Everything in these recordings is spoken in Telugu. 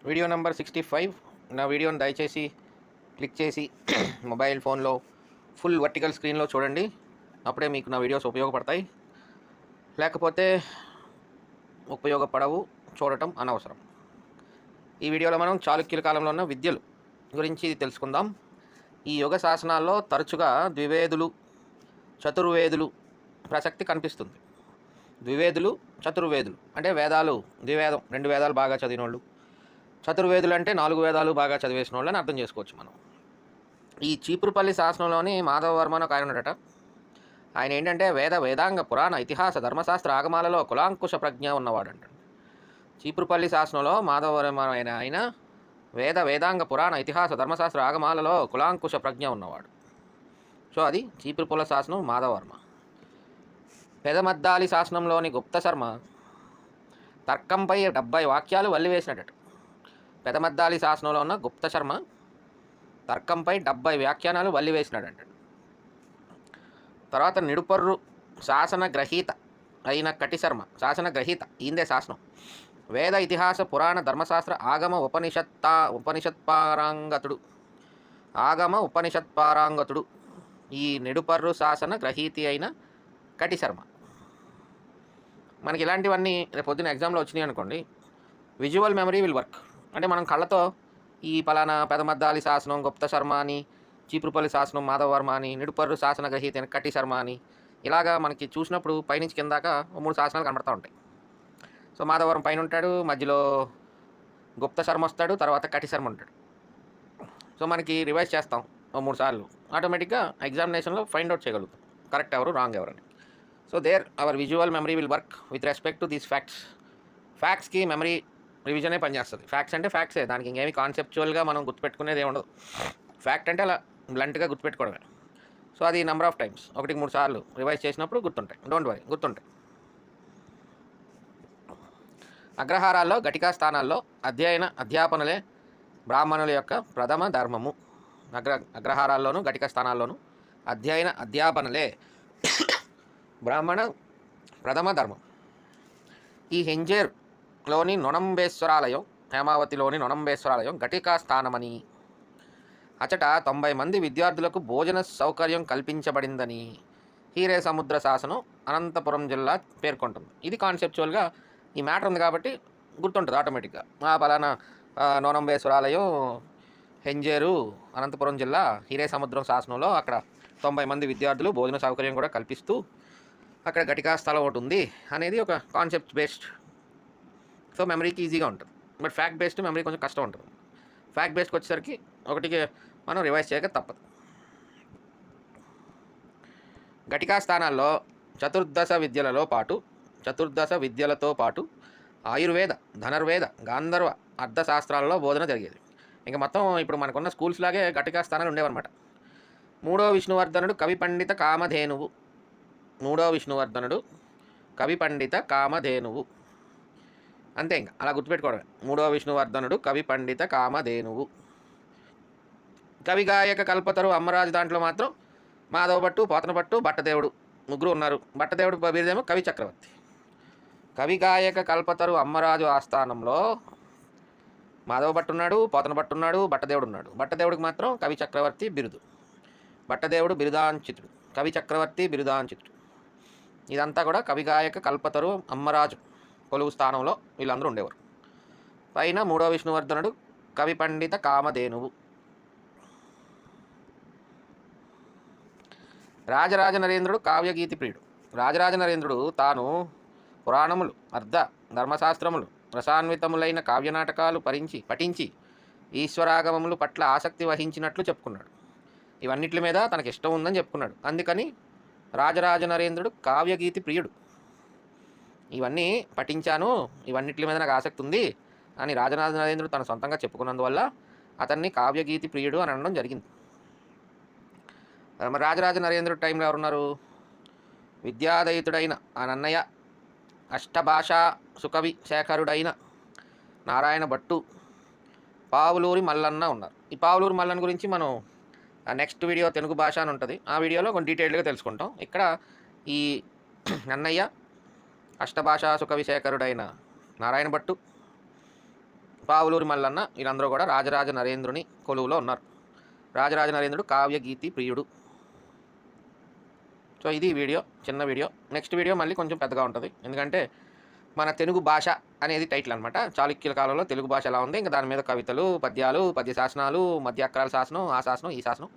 Video number 65. నా వీడియోని దయచేసి క్లిక్ చేసి మొబైల్ ఫోన్లో ఫుల్ వర్టికల్ స్క్రీన్లో చూడండి. అప్పుడే మీకు నా వీడియోస్ ఉపయోగపడతాయి. లేకపోతే ఉపయోగపడవు, చూడటం అనవసరం. ఈ వీడియోలో మనం చాళుక్యుల కాలంలో ఉన్న విద్యలు గురించి తెలుసుకుందాం. ఈ యుగ శాసనాల్లో తరచుగా ద్వివేదులు, చతుర్వేదులు ప్రసక్తి కనిపిస్తుంది. ద్వివేదులు, చతుర్వేదులు అంటే వేదాలు, ద్వివేదం 2 వేదాలు బాగా చదివినోళ్ళు. చతుర్వేదులు అంటే 4 వేదాలు బాగా చదివేసిన వాళ్ళని అర్థం చేసుకోవచ్చు మనం. ఈ చీపురుపల్లి శాసనంలోని మాధవవర్మ అని ఒక ఆయన ఉన్నాడట. ఆయన ఏంటంటే వేదాంగ పురాణ ఇతిహాస ధర్మశాస్త్ర ఆగమాలలో కులాంకుశ ప్రజ్ఞ ఉన్నవాడంట. చీపురుపల్లి శాసనంలో మాధవవర్మ ఆయన వేదాంగ పురాణ ఇతిహాస ధర్మశాస్త్ర ఆగమాలలో కులాంకుశ ప్రజ్ఞ ఉన్నవాడు. సో అది చీపురుపల్లి శాసనం మాధవవర్మ. పెదమద్దాలి శాసనంలోని గుప్త శర్మ తర్కంపై 70 వాక్యాలు వల్లివేసినట్టు. పెదమద్దాలి శాసనంలో ఉన్న గుప్త శర్మ తర్కంపై 70 వ్యాఖ్యానాలు వల్లివేసినాడంట. తర్వాత నిడుపర్రు శాసన గ్రహీత అయిన కటిశర్మ శాసన గ్రహీత ఈందే శాసనం. వేద ఇతిహాస పురాణ ధర్మశాస్త్ర ఆగమ ఉపనిషత్పారాంగతుడు ఈ నిడుపర్రు శాసన గ్రహీతి అయిన కటిశర్మ. మనకి ఇలాంటివన్నీ రేపు పొద్దున ఎగ్జామ్లో వచ్చినాయి అనుకోండి, విజువల్ మెమరీ విల్ వర్క్. అంటే మనం కళ్ళతో ఈ పలానా పెదమద్దాలి శాసనం గుప్త శర్మ అని, చీపురుపల్లి శాసనం మాధవవర్మ అని, నిడుపర్రు శాసన గ్రహీత అని కటి శర్మ అని, ఇలాగా మనకి చూసినప్పుడు పైనుంచి కిందాక 3 శాసనాలు కనబడుతూ ఉంటాయి. సో మాధవవర్మ పైన ఉంటాడు, మధ్యలో గుప్త శర్మ వస్తాడు, తర్వాత కటి శర్మ ఉంటాడు. సో మనకి రివైజ్ చేస్తాం 3 సార్లు, ఆటోమేటిక్గా ఎగ్జామినేషన్లో ఫైండ్ అవుట్ చేయగలుగుతాం కరెక్ట్ ఎవరు రాంగ్ ఎవరని. So there our visual memory will work with respect to these facts. ఫ్యాక్ట్స్కి మెమరీ రివిజనే పనిచేస్తుంది. ఫ్యాక్ట్స్ అంటే ఫ్యాక్ట్సే, దానికి ఇంకేమి కాన్సెప్చువల్గా మనం గుర్తుపెట్టుకునేది ఏముండదు. ఫ్యాక్ట్ అంటే అలా బ్లంట్గా గుర్తుపెట్టుకోవడమే. సో అది నెంబర్ ఆఫ్ టైమ్స్ 1-3 సార్లు రివైజ్ చేసినప్పుడు గుర్తుంటాయి. డోంట్ వరీ, గుర్తుంటాయి. అగ్రహారాల్లో ఘటికా స్థానాల్లో అధ్యాపనలే బ్రాహ్మణుల యొక్క ప్రథమ ధర్మము. అగ్రహారాల్లోనూ ఘటిక స్థానాల్లోనూ అధ్యాపనలే బ్రాహ్మణ ప్రథమ ధర్మం. ఈ హెంజేర్లోని నొనంబేశ్వరాలయం, హేమావతిలోని నొనంబేశ్వరాలయం ఘటికా స్థానమని, అచట 90 మంది విద్యార్థులకు భోజన సౌకర్యం కల్పించబడిందని హీరే సముద్ర శాసనం అనంతపురం జిల్లా పేర్కొంటుంది. ఇది కాన్సెప్చువల్గా ఈ మ్యాటర్ ఉంది కాబట్టి గుర్తుంటుంది ఆటోమేటిక్గా. పలానా నొనంబేశ్వరాలయం హెంజేరు అనంతపురం జిల్లా హీరే సముద్రం శాసనంలో అక్కడ 90 మంది విద్యార్థులు భోజన సౌకర్యం కూడా కల్పిస్తూ అక్కడ ఘటికా స్థలం ఒకటి ఉంది అనేది ఒక కాన్సెప్ట్ బేస్డ్. సో మెమరీకి ఈజీగా ఉంటుంది. బట్ ఫ్యాక్ట్ బేస్డ్ మెమరీ కొంచెం కష్టం ఉంటుంది. ఫ్యాక్ట్ బేస్డ్కి వచ్చేసరికి ఒకటికి మనం రివైజ్ చేయక తప్పదు. ఘటికా స్థానాల్లో చతుర్దశ విద్యలతో పాటు ఆయుర్వేద, ధనుర్వేద, గాంధర్వ అర్థశాస్త్రాలలో బోధన జరిగేది. ఇంకా మొత్తం ఇప్పుడు మనకున్న స్కూల్స్ లాగే ఘటికా స్థానాలు ఉండేవన్నమాట. మూడో విష్ణువర్ధనుడు కవి పండిత కామధేనువు. అంతే, ఇంకా అలా గుర్తుపెట్టుకోవడమే. మూడో విష్ణువర్ధనుడు కవి పండిత కామధేనువు. కవి గాయక కల్పతరు అమ్మరాజు దాంట్లో మాత్రం మాధవభట్టు, పోతనభట్టు, భట్టదేవుడు ముగ్గురు ఉన్నారు. భట్టదేవుడు బిరుదేమో కవి చక్రవర్తి. కవి గాయక కల్పతరు అమ్మరాజు ఆస్థానంలో మాధవభట్టు ఉన్నాడు, పోతనభట్టు ఉన్నాడు, భట్టదేవుడు ఉన్నాడు. భట్టదేవుడికి మాత్రం కవి చక్రవర్తి బిరుదు. భట్టదేవుడు బిరుదాంచితుడు, కవి చక్రవర్తి బిరుదాంచితుడు. ఇదంతా కూడా కవి గాయక కల్పతరు అమ్మరాజు కొలువు స్థానంలో వీళ్ళందరూ ఉండేవారు. పైన మూడో విష్ణువర్ధనుడు కవి పండిత కామధేనువు. రాజరాజ నరేంద్రుడు కావ్యగీతి ప్రియుడు. రాజరాజ నరేంద్రుడు తాను పురాణములు, అర్ధ ధర్మశాస్త్రములు, రసాన్వితములైన కావ్యనాటకాలు పఠించి ఈశ్వరాగమములు పట్ల ఆసక్తి వహించినట్లు చెప్పుకున్నాడు. ఇవన్నిటి మీద తనకి ఇష్టం ఉందని చెప్పుకున్నాడు. అందుకని రాజరాజ నరేంద్రుడు కావ్యగీతి ప్రియుడు. ఇవన్నీ పఠించాను, ఇవన్నిటి మీద నాకు ఆసక్తి ఉంది అని రాజరాజ నరేంద్రుడు తన సొంతంగా చెప్పుకున్నందువల్ల అతన్ని కావ్యగీతి ప్రియుడు అని అనడం జరిగింది. రాజరాజ నరేంద్రుడి టైంలో ఎవరున్నారు? విద్యాదయితుడైన ఆ నన్నయ్య, అష్టభాషా సుకవి శేఖరుడైన నారాయణ భట్టు, పావులూరి మల్లన్న ఉన్నారు. ఈ పావులూరి మల్లన్న గురించి మనం నెక్స్ట్ వీడియో తెలుగు భాష అని ఉంటుంది, ఆ వీడియోలో కొంచెం డీటెయిల్గా తెలుసుకుంటాం. ఇక్కడ ఈ నన్నయ్య, అష్టభాషా సుకవి శేఖరుడైన నారాయణ భట్టు, పావులూరి మల్లన్న వీళ్ళందరూ కూడా రాజరాజ నరేంద్రుని కొలువులో ఉన్నారు. రాజరాజ నరేంద్రుడు కావ్యగీతి ప్రియుడు. సో ఇది వీడియో, చిన్న వీడియో. నెక్స్ట్ వీడియో మళ్ళీ కొంచెం పెద్దగా ఉంటుంది, ఎందుకంటే మన తెలుగు భాష అనేది టైటిల్ అనమాట. చాళుక్యుల కాలంలో తెలుగు భాష ఎలా ఉంది, ఇంకా దాని మీద కవితలు, పద్యాలు, పద్య శాసనాలు, మధ్య అక్షరాల శాసనం, ఆ శాసనం, ఈ శాసనం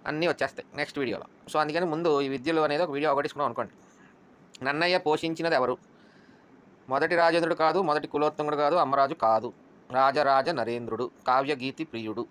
అన్నీ వచ్చేస్తాయి నెక్స్ట్ వీడియోలో. సో అందుకని ముందు ఈ విద్యలు అనేది ఒక వీడియో ఒకటిసుకున్నాం అనుకోండి. నన్నయ్య పోషించినది ఎవరు? మొదటి రాజేంద్రుడు కాదు, మొదటి కులోత్తుంగుడు కాదు, అమ్మరాజు కాదు, రాజరాజ నరేంద్రుడు, కావ్యగీతి ప్రియుడు.